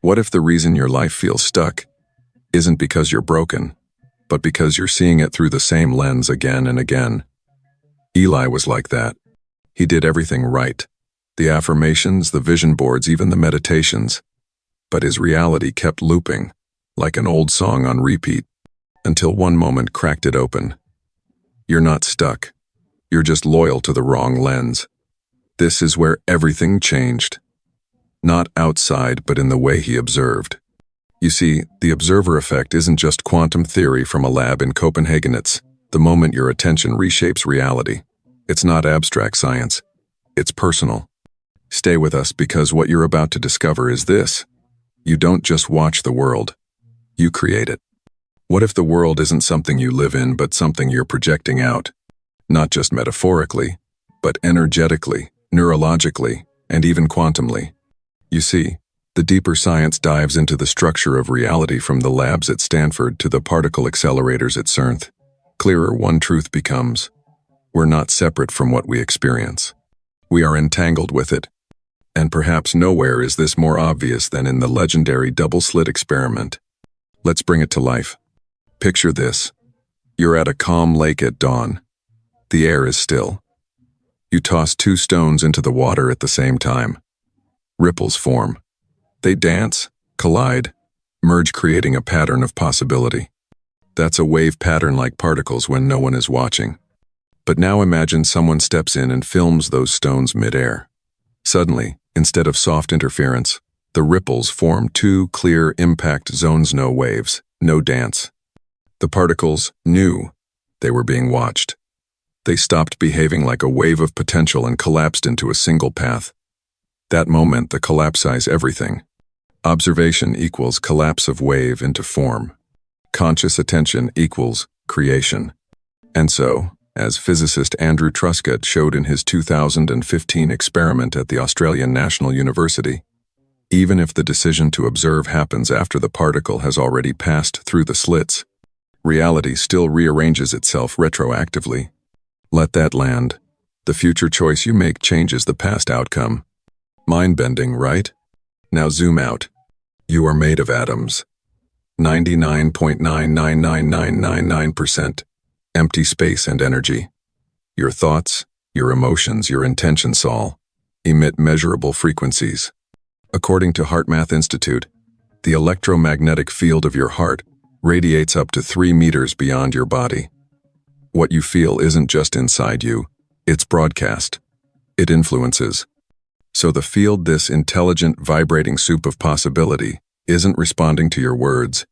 What if the reason your life feels stuck isn't because you're broken, but because you're seeing it through the same lens again and again? Eli was like that. He did everything right. The affirmations, the vision boards, even the meditations. But his reality kept looping, like an old song on repeat, until one moment cracked it open. You're not stuck. You're just loyal to the wrong lens. This is where everything changed. Not outside, but in the way he observed. You see, the observer effect isn't just quantum theory from a lab in Copenhagen. It's the moment your attention reshapes reality. It's not abstract science. It's personal. Stay with us, because what you're about to discover is this. You don't just watch the world. You create it. What if the world isn't something you live in, but something you're projecting out? Not just metaphorically, but energetically, neurologically, and even quantumly. You see, the deeper science dives into the structure of reality, from the labs at Stanford to the particle accelerators at CERN. Clearer one truth becomes: we're not separate from what we experience. We are entangled with it. And perhaps nowhere is this more obvious than in the legendary double-slit experiment. Let's bring it to life. Picture this. You're at a calm lake at dawn. The air is still. You toss two stones into the water at the same time. Ripples form. They dance, collide, merge, creating a pattern of possibility. That's a wave pattern, like particles when no one is watching. But now imagine someone steps in and films those stones mid-air. Suddenly, instead of soft interference, the ripples form two clear impact zones. No waves, no dance. The particles knew they were being watched. They stopped behaving like a wave of potential and collapsed into a single path. That moment, the collapsize everything. Observation equals collapse of wave into form. Conscious attention equals creation. And so, as physicist Andrew Truscott showed in his 2015 experiment at the Australian National University, even if the decision to observe happens after the particle has already passed through the slits, reality still rearranges itself retroactively. Let that land. The future choice you make changes the past outcome. Mind-bending, right? Now zoom out. You are made of atoms. 99.999999% empty space and energy. Your thoughts, your emotions, your intentions all emit measurable frequencies. According to HeartMath Institute, the electromagnetic field of your heart radiates up to 3 meters beyond your body. What you feel isn't just inside you, it's broadcast. It influences. So the field, this intelligent, vibrating soup of possibility, isn't responding to your words.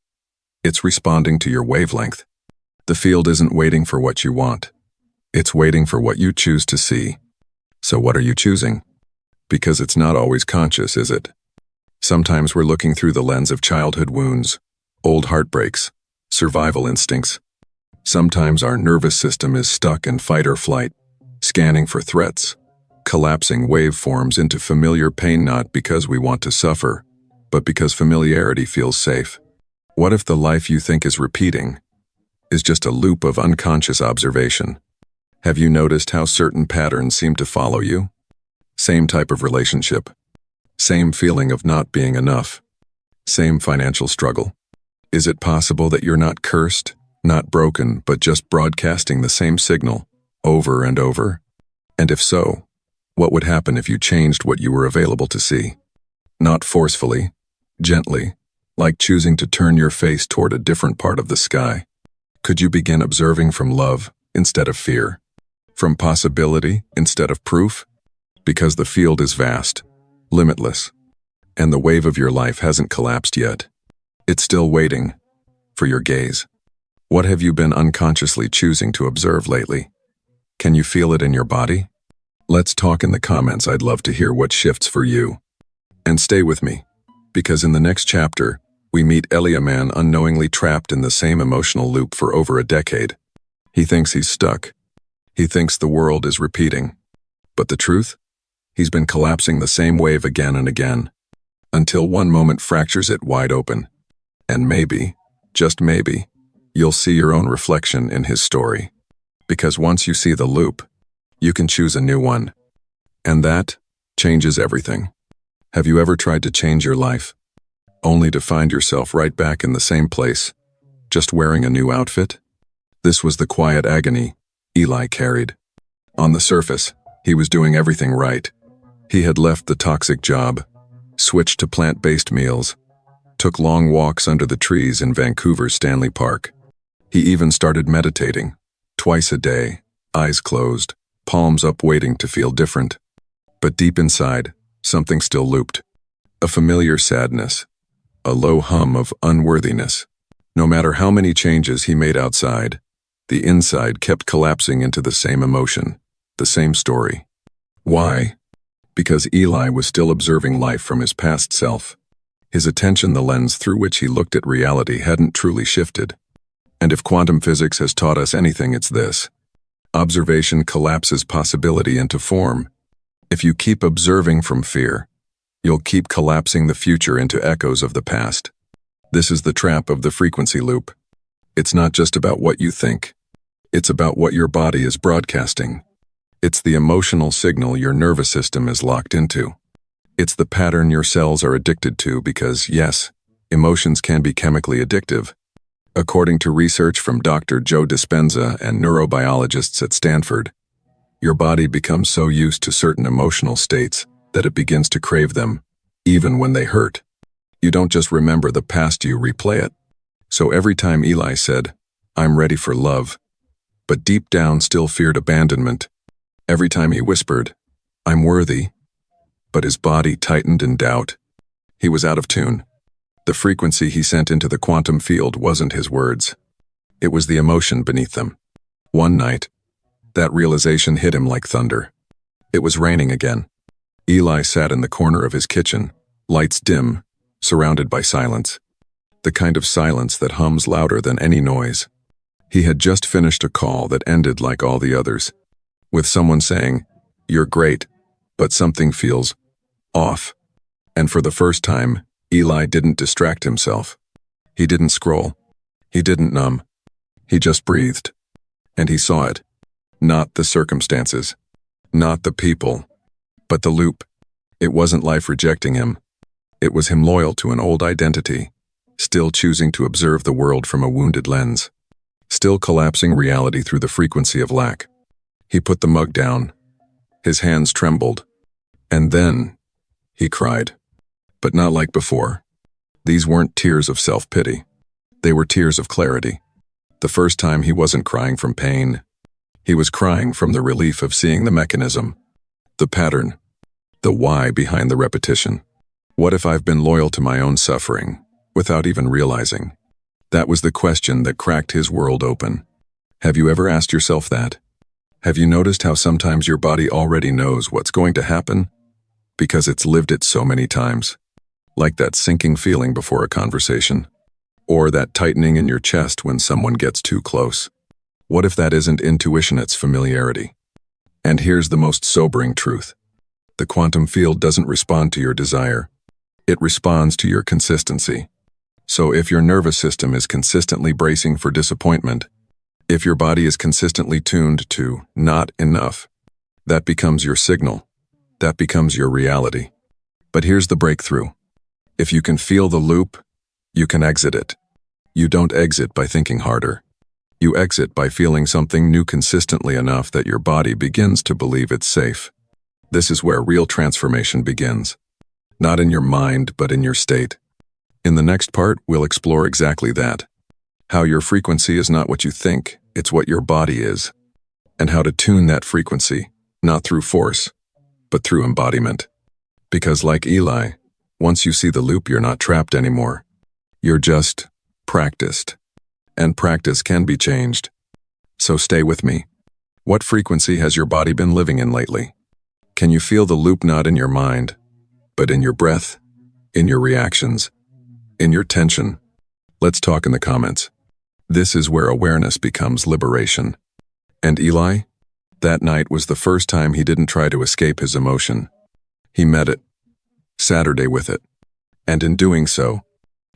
It's responding to your wavelength. The field isn't waiting for what you want. It's waiting for what you choose to see. So what are you choosing? Because it's not always conscious, is it? Sometimes we're looking through the lens of childhood wounds, old heartbreaks, survival instincts. Sometimes our nervous system is stuck in fight or flight, scanning for threats, collapsing waveforms into familiar pain, not because we want to suffer, but because familiarity feels safe. What if the life you think is repeating is just a loop of unconscious observation? Have you noticed how certain patterns seem to follow you? Same type of relationship, same feeling of not being enough, same financial struggle. Is it possible that you're not cursed, not broken, but just broadcasting the same signal over and over? And if so, what would happen if you changed what you were available to see? Not forcefully, gently, like choosing to turn your face toward a different part of the sky. Could you begin observing from love instead of fear? From possibility instead of proof? Because the field is vast, limitless, and the wave of your life hasn't collapsed yet. It's still waiting for your gaze. What have you been unconsciously choosing to observe lately? Can you feel it in your body? Let's talk in the comments. I'd love to hear what shifts for you. And stay with me, because in the next chapter, we meet Ellie, a man unknowingly trapped in the same emotional loop for over a decade. He thinks he's stuck. He thinks the world is repeating. But the truth? He's been collapsing the same wave again and again, until one moment fractures it wide open. And maybe, just maybe, you'll see your own reflection in his story. Because once you see the loop, you can choose a new one. And that changes everything. Have you ever tried to change your life? only to find yourself right back in the same place, just wearing a new outfit? This was the quiet agony Eli carried. On the surface, he was doing everything right. He had left the toxic job, switched to plant-based meals, took long walks under the trees in Vancouver's Stanley Park. He even started meditating, twice a day, eyes closed, palms up waiting to feel different. But deep inside, something still looped. A familiar sadness, a low hum of unworthiness. No matter how many changes he made outside, the inside kept collapsing into the same emotion, the same story. Why? Because Eli was still observing life from his past self. His attention, the lens through which he looked at reality, hadn't truly shifted. And if quantum physics has taught us anything, it's this. Observation collapses possibility into form. If you keep observing from fear, you'll keep collapsing the future into echoes of the past. This is the trap of the frequency loop. It's not just about what you think. It's about what your body is broadcasting. It's the emotional signal your nervous system is locked into. It's the pattern your cells are addicted to because, yes, emotions can be chemically addictive. According to research from Dr. Joe Dispenza and neurobiologists at Stanford, your body becomes so used to certain emotional states that it begins to crave them, even when they hurt. You don't just remember the past, you replay it. So every time Eli said, "I'm ready for love," but deep down still feared abandonment, every time he whispered, "I'm worthy," but his body tightened in doubt, he was out of tune. The frequency he sent into the quantum field wasn't his words. It was the emotion beneath them. One night, that realization hit him like thunder. It was raining again. Eli sat in the corner of his kitchen, lights dim, surrounded by silence. The kind of silence that hums louder than any noise. He had just finished a call that ended like all the others, with someone saying, "You're great, but something feels off." And for the first time, Eli didn't distract himself. He didn't scroll. He didn't numb. He just breathed. And he saw it. Not the circumstances. Not the people. But the loop. It wasn't life rejecting him. It was him loyal to an old identity, still choosing to observe the world from a wounded lens, still collapsing reality through the frequency of lack. He put the mug down. His hands trembled. And then he cried. But not like before. These weren't tears of self-pity. They were tears of clarity. The first time he wasn't crying from pain. He was crying from the relief of seeing the mechanism, the pattern, the why behind the repetition. What if I've been loyal to my own suffering, without even realizing? That was the question that cracked his world open. Have you ever asked yourself that? Have you noticed how sometimes your body already knows what's going to happen? Because it's lived it so many times. Like that sinking feeling before a conversation. Or that tightening in your chest when someone gets too close. What if that isn't intuition, it's familiarity? And here's the most sobering truth. The quantum field doesn't respond to your desire. It responds to your consistency. So if your nervous system is consistently bracing for disappointment, if your body is consistently tuned to not enough, that becomes your signal. That becomes your reality. But here's the breakthrough. If you can feel the loop, you can exit it. You don't exit by thinking harder. You exit by feeling something new consistently enough that your body begins to believe it's safe. This is where real transformation begins. Not in your mind, but in your state. In the next part, we'll explore exactly that. How your frequency is not what you think, it's what your body is. And how to tune that frequency, not through force, but through embodiment. Because like Eli, once you see the loop, you're not trapped anymore. You're just practiced. And practice can be changed. So stay with me. What frequency has your body been living in lately? Can you feel the loop not in your mind, but in your breath, in your reactions, in your tension? Let's talk in the comments. This is where awareness becomes liberation. And Eli? That night was the first time he didn't try to escape his emotion. He met it. Saturday with it. And in doing so,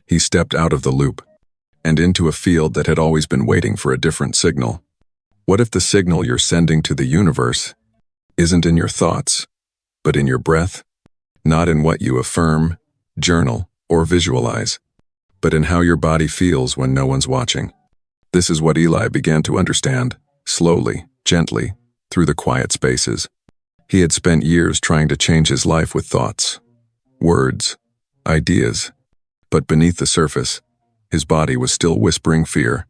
he stepped out of the loop and into a field that had always been waiting for a different signal. What if the signal you're sending to the universe isn't in your thoughts, but in your breath? Not in what you affirm, journal, or visualize, but in how your body feels when no one's watching. This is what Eli began to understand, slowly, gently, through the quiet spaces. He had spent years trying to change his life with thoughts, words, ideas, but beneath the surface, his body was still whispering fear.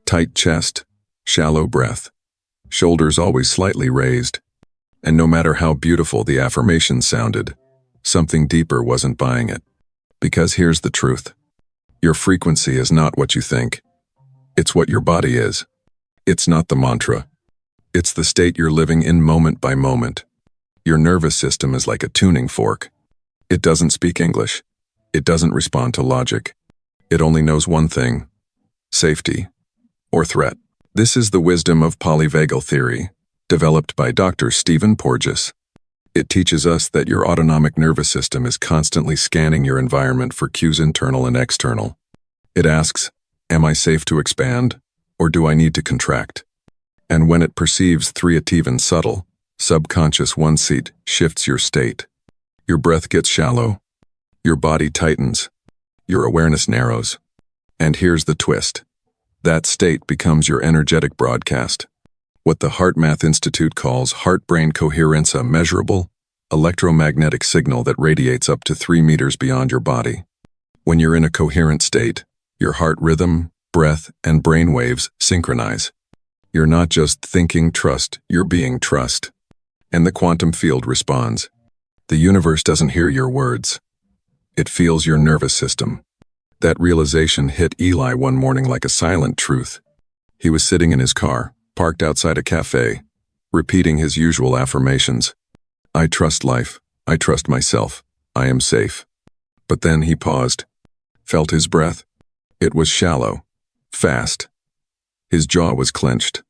Tight chest, shallow breath, shoulders always slightly raised, and no matter how beautiful the affirmations sounded, something deeper wasn't buying it. Because here's the truth. Your frequency is not what you think. It's what your body is. It's not the mantra. It's the state you're living in moment by moment. Your nervous system is like a tuning fork. It doesn't speak English. It doesn't respond to logic. It only knows one thing: safety or threat. This is the wisdom of Polyvagal Theory, developed by Dr. Stephen Porges. It teaches us that your autonomic nervous system is constantly scanning your environment for cues internal and external. It asks, am I safe to expand, or do I need to contract? And when it perceives three even subtle, subconscious one-seat shifts your state. Your breath gets shallow, your body tightens, your awareness narrows. And here's the twist. That state becomes your energetic broadcast. What the HeartMath Institute calls heart-brain coherence, a measurable, electromagnetic signal that radiates up to 3 meters beyond your body. When you're in a coherent state, your heart rhythm, breath, and brain waves synchronize. You're not just thinking trust, you're being trust. And the quantum field responds. The universe doesn't hear your words. It feels your nervous system. That realization hit Eli one morning like a silent truth. He was sitting in his car, parked outside a cafe, repeating his usual affirmations. I trust life. I trust myself. I am safe. But then he paused, felt his breath. It was shallow, fast. His jaw was clenched.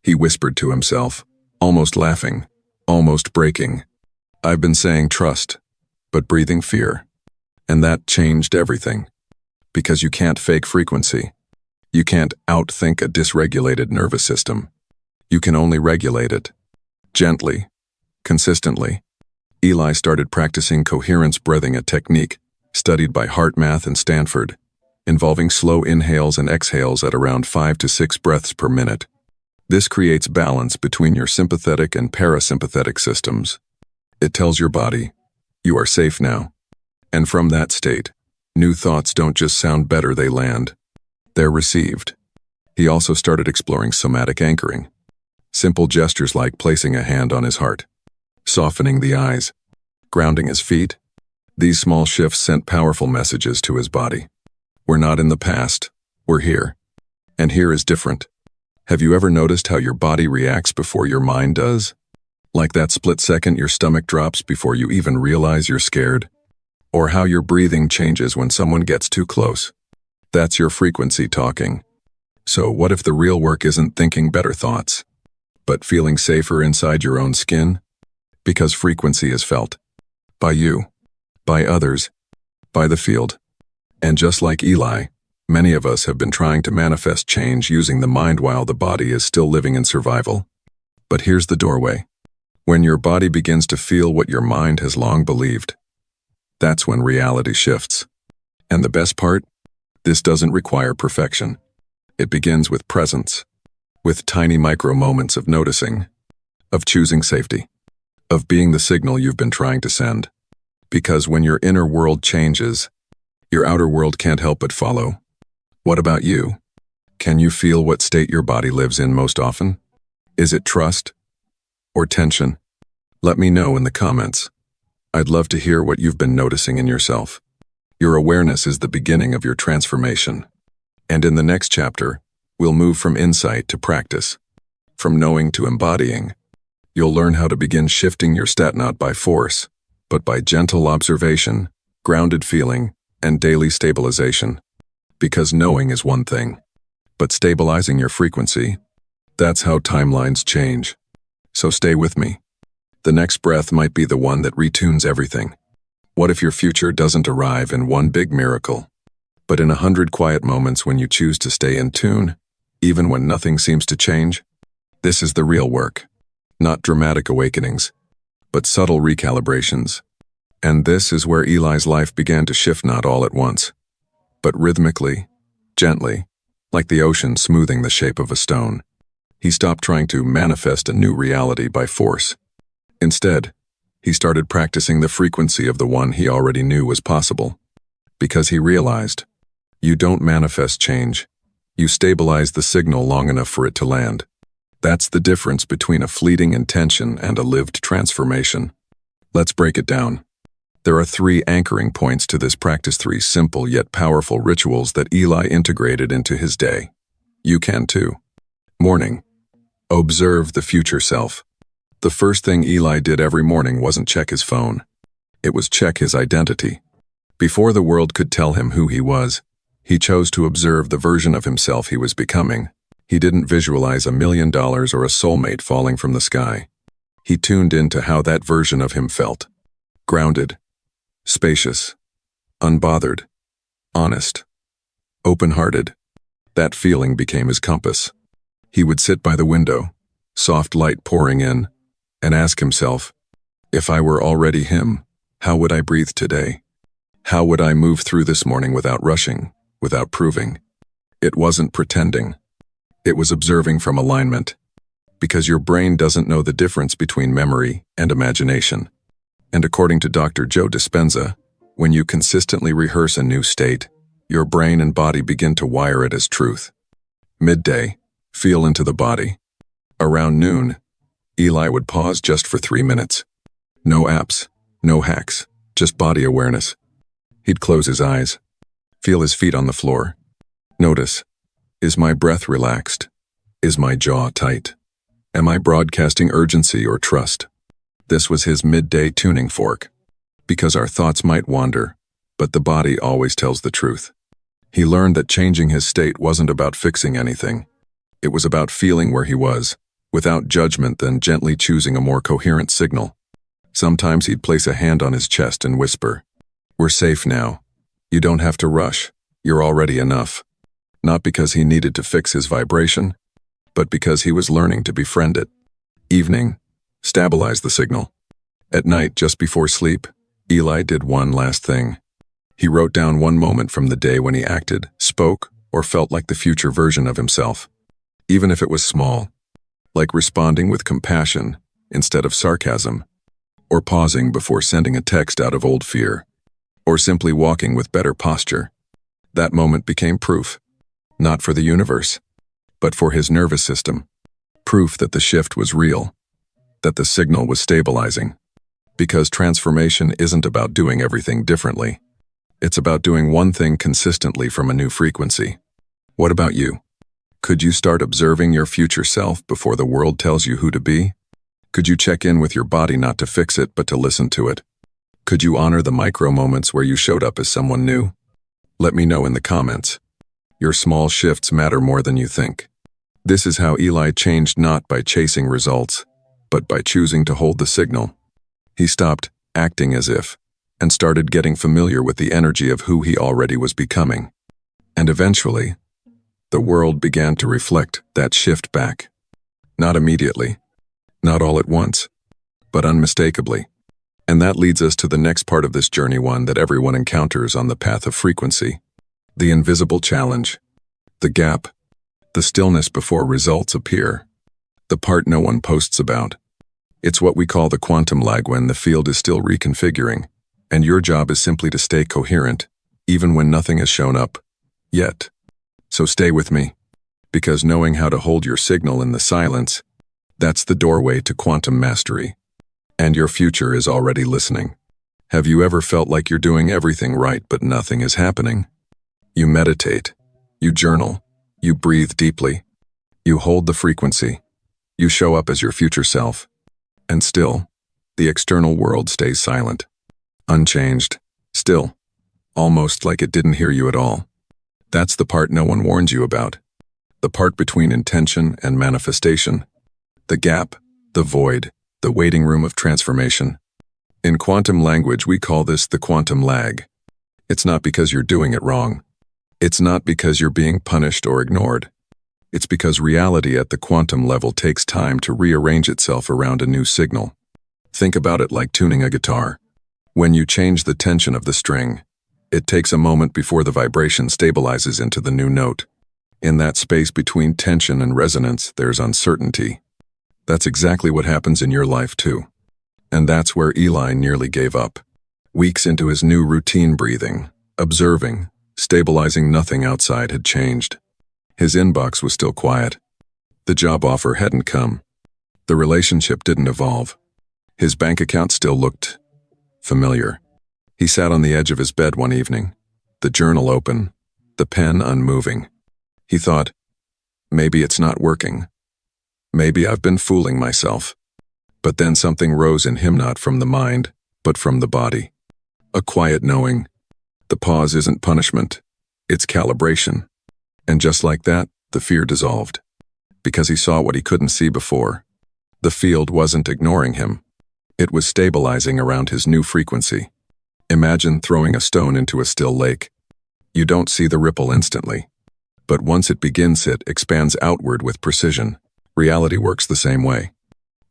He whispered to himself, almost laughing, almost breaking. I've been saying trust, but breathing fear. And that changed everything. Because you can't fake frequency. You can't outthink a dysregulated nervous system. You can only regulate it. Gently, consistently. Eli started practicing coherence breathing, a technique studied by HeartMath and Stanford, involving slow inhales and exhales at around 5 to 6 breaths per minute. This creates balance between your sympathetic and parasympathetic systems. It tells your body, you are safe now. And from that state, new thoughts don't just sound better, they land. They're received. He also started exploring somatic anchoring. Simple gestures like placing a hand on his heart, softening the eyes, grounding his feet. These small shifts sent powerful messages to his body. We're not in the past, we're here. And here is different. Have you ever noticed how your body reacts before your mind does? Like that split second your stomach drops before you even realize you're scared? Or how your breathing changes when someone gets too close? That's your frequency talking. So what if the real work isn't thinking better thoughts, but feeling safer inside your own skin? Because frequency is felt. By you. By others. By the field. And just like Eli, many of us have been trying to manifest change using the mind while the body is still living in survival. But here's the doorway. When your body begins to feel what your mind has long believed, that's when reality shifts. And the best part? This doesn't require perfection. It begins with presence, with tiny micro moments of noticing, of choosing safety, of being the signal you've been trying to send. Because when your inner world changes, your outer world can't help but follow. What about you? Can you feel what state your body lives in most often? Is it trust or tension? Let me know in the comments. I'd love to hear what you've been noticing in yourself. Your awareness is the beginning of your transformation. And in the next chapter, we'll move from insight to practice, from knowing to embodying. You'll learn how to begin shifting your stat not by force, but by gentle observation, grounded feeling, and daily stabilization. Because knowing is one thing, but stabilizing your frequency, that's how timelines change. So stay with me. The next breath might be the one that retunes everything. What if your future doesn't arrive in one big miracle, but in 100 quiet moments when you choose to stay in tune, even when nothing seems to change? This is the real work. Not dramatic awakenings, but subtle recalibrations. And this is where Eli's life began to shift, not all at once, but rhythmically, gently, like the ocean smoothing the shape of a stone. He stopped trying to manifest a new reality by force. Instead, he started practicing the frequency of the one he already knew was possible. Because he realized, you don't manifest change, you stabilize the signal long enough for it to land. That's the difference between a fleeting intention and a lived transformation. Let's break it down. There are 3 anchoring points to this practice, 3 simple yet powerful rituals that Eli integrated into his day. You can too. Morning. Observe the future self. The first thing Eli did every morning wasn't check his phone. It was check his identity. Before the world could tell him who he was, he chose to observe the version of himself he was becoming. He didn't visualize $1 million or a soulmate falling from the sky. He tuned into how that version of him felt. Grounded, spacious, unbothered, honest, open-hearted. That feeling became his compass. He would sit by the window, soft light pouring in, and ask himself, if I were already him, how would I breathe today? How would I move through this morning without rushing, without proving? It wasn't pretending. It was observing from alignment. Because your brain doesn't know the difference between memory and imagination. And according to Dr. Joe Dispenza, when you consistently rehearse a new state, your brain and body begin to wire it as truth. Midday, feel into the body. Around noon, Eli would pause just for 3 minutes. No apps, no hacks, just body awareness. He'd close his eyes, feel his feet on the floor. Notice, is my breath relaxed? Is my jaw tight? Am I broadcasting urgency or trust? This was his midday tuning fork. Because our thoughts might wander, but the body always tells the truth. He learned that changing his state wasn't about fixing anything. It was about feeling where he was, without judgment, then gently choosing a more coherent signal. Sometimes he'd place a hand on his chest and whisper, "We're safe now. You don't have to rush. You're already enough." Not because he needed to fix his vibration, but because he was learning to befriend it. Evening, stabilize the signal. At night, just before sleep, Eli did one last thing. He wrote down one moment from the day when he acted, spoke, or felt like the future version of himself. Even if it was small, like responding with compassion instead of sarcasm, or pausing before sending a text out of old fear, or simply walking with better posture. That moment became proof, not for the universe, but for his nervous system. Proof that the shift was real, that the signal was stabilizing. Because transformation isn't about doing everything differently. It's about doing one thing consistently from a new frequency. What about you? Could you start observing your future self before the world tells you who to be? Could you check in with your body not to fix it but to listen to it? Could you honor the micro moments where you showed up as someone new? Let me know in the comments. Your small shifts matter more than you think. This is how Eli changed, not by chasing results, but by choosing to hold the signal. He stopped acting as if, and started getting familiar with the energy of who he already was becoming. And eventually, the world began to reflect that shift back. Not immediately, not all at once, but unmistakably. And that leads us to the next part of this journey, one that everyone encounters on the path of frequency. The invisible challenge. The gap. The stillness before results appear. The part no one posts about. It's what we call the quantum lag, when the field is still reconfiguring, and your job is simply to stay coherent, even when nothing has shown up yet. So stay with me, because knowing how to hold your signal in the silence, that's the doorway to quantum mastery. And your future is already listening. Have you ever felt like you're doing everything right but nothing is happening? You meditate, you journal, you breathe deeply, you hold the frequency, you show up as your future self, and still, the external world stays silent, unchanged, still, almost like it didn't hear you at all. That's the part no one warns you about. The part between intention and manifestation. The gap, the void, the waiting room of transformation. In quantum language, we call this the quantum lag. It's not because you're doing it wrong. It's not because you're being punished or ignored. It's because reality at the quantum level takes time to rearrange itself around a new signal. Think about it like tuning a guitar. When you change the tension of the string, it takes a moment before the vibration stabilizes into the new note. In that space between tension and resonance, there's uncertainty. That's exactly what happens in your life too. And that's where Eli nearly gave up. Weeks into his new routine, breathing, observing, stabilizing, nothing outside had changed. His inbox was still quiet. The job offer hadn't come. The relationship didn't evolve. His bank account still looked familiar. He sat on the edge of his bed one evening, the journal open, the pen unmoving. He thought, maybe it's not working. Maybe I've been fooling myself. But then something rose in him, not from the mind, but from the body. A quiet knowing. The pause isn't punishment, it's calibration. And just like that, the fear dissolved. Because he saw what he couldn't see before. The field wasn't ignoring him. It was stabilizing around his new frequency. Imagine throwing a stone into a still lake. You don't see the ripple instantly. But once it begins, it expands outward with precision. Reality works the same way.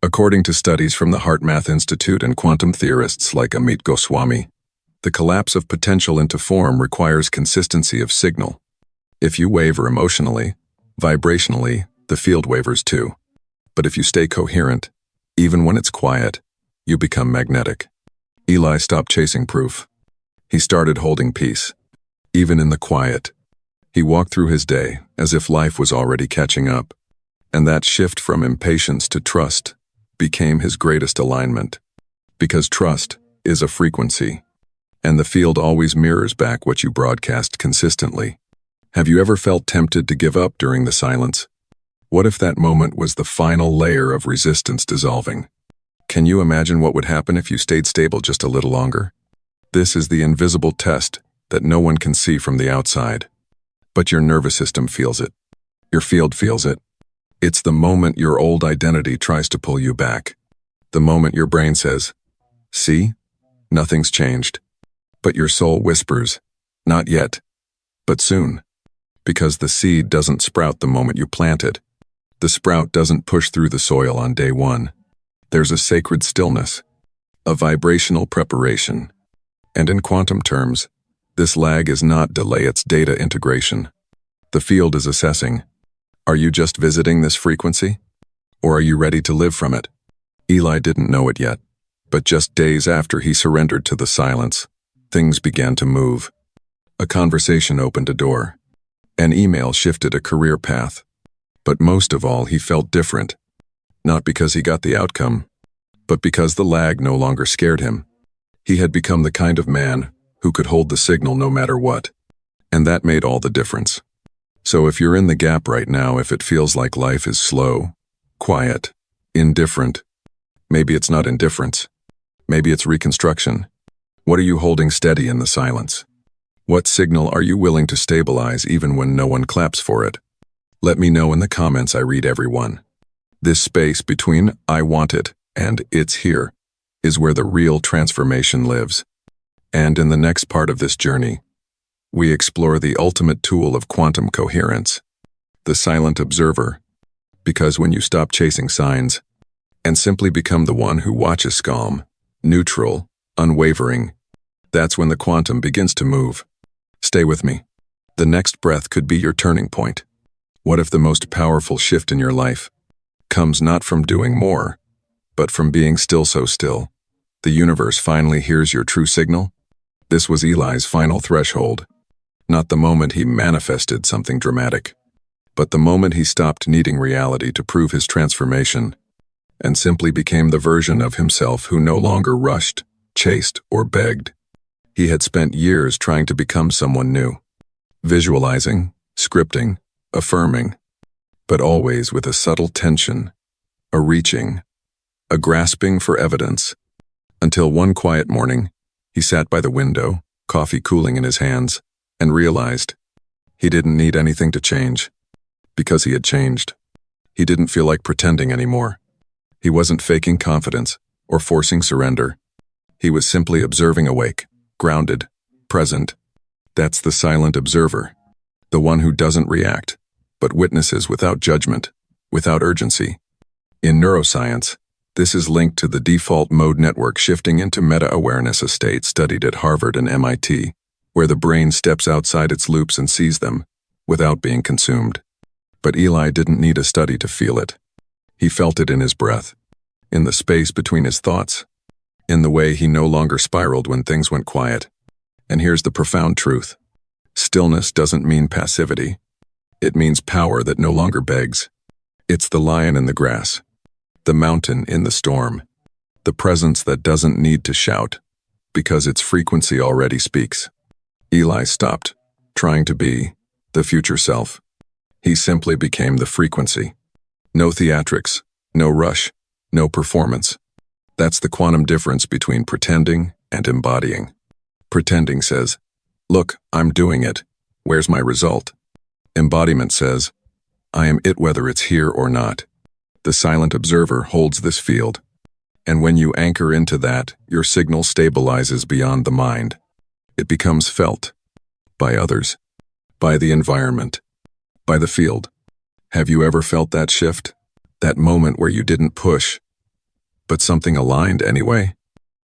According to studies from the HeartMath Institute and quantum theorists like Amit Goswami, the collapse of potential into form requires consistency of signal. If you waver emotionally, vibrationally, the field wavers too. But if you stay coherent, even when it's quiet, you become magnetic. Eli stopped chasing proof. He started holding peace, even in the quiet. He walked through his day as if life was already catching up. And that shift from impatience to trust became his greatest alignment. Because trust is a frequency, and the field always mirrors back what you broadcast consistently. Have you ever felt tempted to give up during the silence? What if that moment was the final layer of resistance dissolving? Can you imagine what would happen if you stayed stable just a little longer? This is the invisible test that no one can see from the outside. But your nervous system feels it. Your field feels it. It's the moment your old identity tries to pull you back. The moment your brain says, see, nothing's changed. But your soul whispers, not yet, but soon. Because the seed doesn't sprout the moment you plant it. The sprout doesn't push through the soil on day one. There's a sacred stillness, a vibrational preparation. And in quantum terms, this lag is not delay, it's data integration. The field is assessing, are you just visiting this frequency? Or are you ready to live from it? Eli didn't know it yet, but just days after he surrendered to the silence, things began to move. A conversation opened a door. An email shifted a career path. But most of all, he felt different. Not because he got the outcome, but because the lag no longer scared him. He had become the kind of man who could hold the signal no matter what. And that made all the difference. So if you're in the gap right now, if it feels like life is slow, quiet, indifferent, maybe it's not indifference. Maybe it's reconstruction. What are you holding steady in the silence? What signal are you willing to stabilize even when no one claps for it? Let me know in the comments. I read everyone. This space between I want it and it's here is where the real transformation lives. And in the next part of this journey, we explore the ultimate tool of quantum coherence, the silent observer. Because when you stop chasing signs and simply become the one who watches calm, neutral, unwavering, that's when the quantum begins to move. Stay with me. The next breath could be your turning point. What if the most powerful shift in your life comes not from doing more, but from being still so still? The universe finally hears your true signal. This was Eli's final threshold. Not the moment he manifested something dramatic, but the moment he stopped needing reality to prove his transformation and simply became the version of himself who no longer rushed, chased, or begged. He had spent years trying to become someone new, visualizing, scripting, affirming, but always with a subtle tension, a reaching, a grasping for evidence, until one quiet morning, he sat by the window, coffee cooling in his hands, and realized he didn't need anything to change, because he had changed. He didn't feel like pretending anymore. He wasn't faking confidence or forcing surrender. He was simply observing, awake, grounded, present. That's the silent observer, the one who doesn't react, but witnesses without judgment, without urgency. In neuroscience, This is linked to the default mode network shifting into meta-awareness, a state studied at Harvard and MIT, where the brain steps outside its loops and sees them, without being consumed. But Eli didn't need a study to feel it. He felt it in his breath, in the space between his thoughts, in the way he no longer spiraled when things went quiet. And here's the profound truth. Stillness doesn't mean passivity. It means power that no longer begs. It's the lion in the grass, the mountain in the storm, the presence that doesn't need to shout, because its frequency already speaks. Eli stopped trying to be the future self. He simply became the frequency. No theatrics, no rush, no performance. That's the quantum difference between pretending and embodying. Pretending says, "Look, I'm doing it. Where's my result?" Embodiment says, "I am it whether it's here or not." The silent observer holds this field. And when you anchor into that, your signal stabilizes beyond the mind. It becomes felt by others, by the environment, by the field. Have you ever felt that shift? That moment where you didn't push, but something aligned anyway?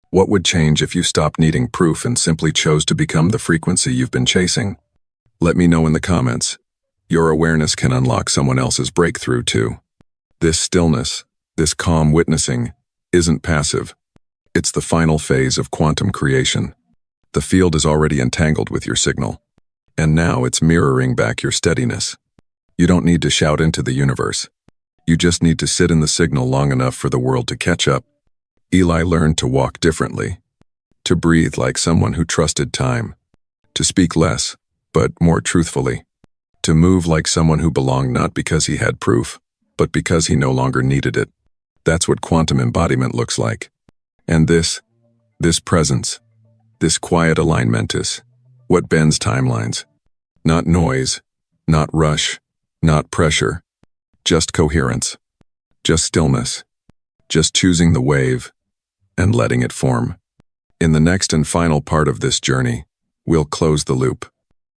What would change if you stopped needing proof and simply chose to become the frequency you've been chasing? Let me know in the comments. Your awareness can unlock someone else's breakthrough too. This stillness, this calm witnessing, isn't passive. It's the final phase of quantum creation. The field is already entangled with your signal, and now it's mirroring back your steadiness. You don't need to shout into the universe. You just need to sit in the signal long enough for the world to catch up. Eli learned to walk differently, to breathe like someone who trusted time, to speak less, but more truthfully, to move like someone who belonged not because he had proof, but because he no longer needed it. That's what quantum embodiment looks like. And this presence, this quiet alignment is what bends timelines. Not noise, not rush, not pressure, just coherence, just stillness, just choosing the wave and letting it form. In the next and final part of this journey, we'll close the loop.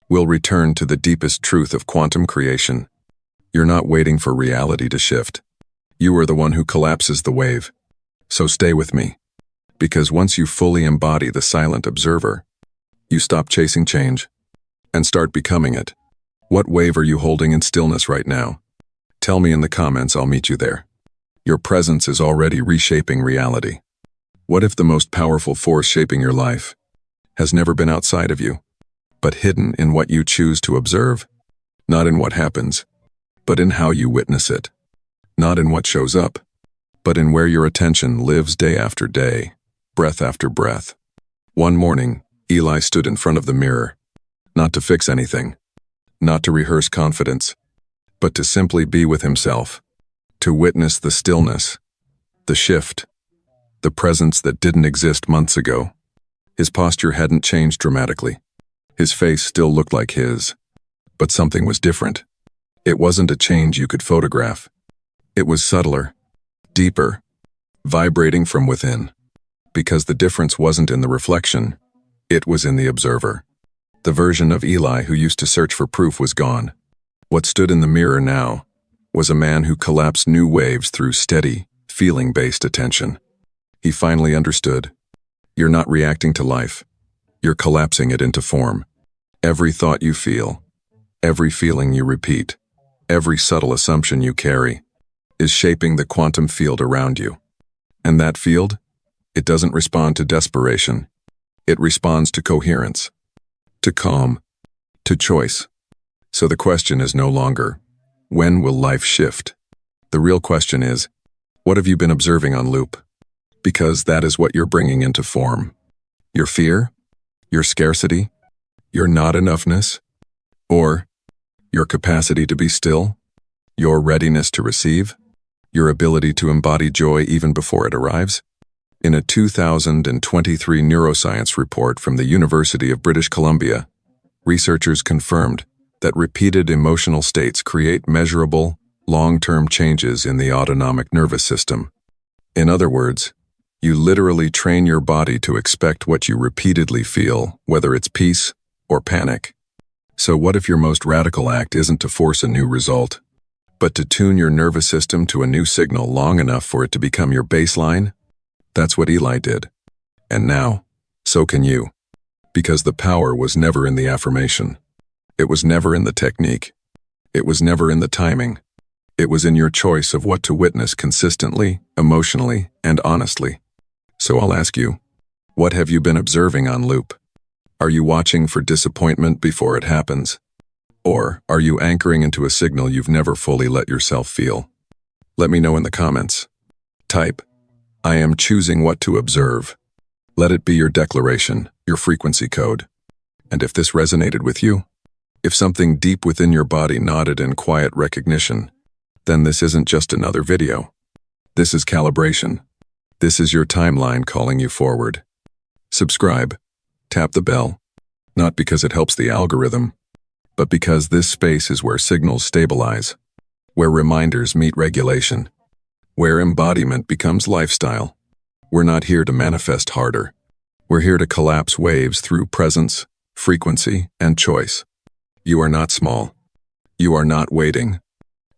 We'll return to the deepest truth of quantum creation. You're not waiting for reality to shift. You are the one who collapses the wave. So stay with me, because once you fully embody the silent observer, you stop chasing change and start becoming it. What wave are you holding in stillness right now? Tell me in the comments, I'll meet you there. Your presence is already reshaping reality. What if the most powerful force shaping your life has never been outside of you, but hidden in what you choose to observe? Not in what happens, but in how you witness it. Not in what shows up, but in where your attention lives day after day, breath after breath. One morning, Eli stood in front of the mirror, not to fix anything, not to rehearse confidence, but to simply be with himself, to witness the stillness, the shift, the presence that didn't exist months ago. His posture hadn't changed dramatically. His face still looked like his, but something was different. It wasn't a change you could photograph. It was subtler, deeper, vibrating from within. Because the difference wasn't in the reflection, it was in the observer. The version of Eli who used to search for proof was gone. What stood in the mirror now was a man who collapsed new waves through steady, feeling-based attention. He finally understood. You're not reacting to life. You're collapsing it into form. Every thought you feel, every feeling you repeat, every subtle assumption you carry, is shaping the quantum field around you. And that field? It doesn't respond to desperation. It responds to coherence, to calm, to choice. So the question is no longer, when will life shift? The real question is, what have you been observing on loop? Because that is what you're bringing into form. Your fear, your scarcity, your not enoughness, or your capacity to be still, your readiness to receive, your ability to embody joy even before it arrives. In a 2023 neuroscience report from the University of British Columbia, researchers confirmed that repeated emotional states create measurable, long-term changes in the autonomic nervous system. In other words, you literally train your body to expect what you repeatedly feel, whether it's peace or panic. So what if your most radical act isn't to force a new result, But to tune your nervous system to a new signal long enough for it to become your baseline, that's what Eli did. And now, so can you. Because the power was never in the affirmation. It was never in the technique. It was never in the timing. It was in your choice of what to witness consistently, emotionally, and honestly. So I'll ask you, what have you been observing on loop? Are you watching for disappointment before it happens? Or are you anchoring into a signal you've never fully let yourself feel? Let me know in the comments. Type, I am choosing what to observe. Let it be your declaration, your frequency code. And if this resonated with you, if something deep within your body nodded in quiet recognition, then this isn't just another video. This is calibration. This is your timeline calling you forward. Subscribe. Tap the bell. Not because it helps the algorithm, but because this space is where signals stabilize, where reminders meet regulation, where embodiment becomes lifestyle. We're not here to manifest harder. We're here to collapse waves through presence, frequency, and choice. You are not small. You are not waiting.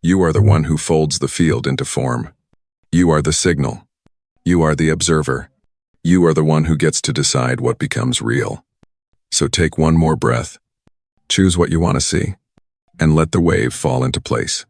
You are the one who folds the field into form. You are the signal. You are the observer. You are the one who gets to decide what becomes real. So take one more breath. Choose what you want to see, and let the wave fall into place.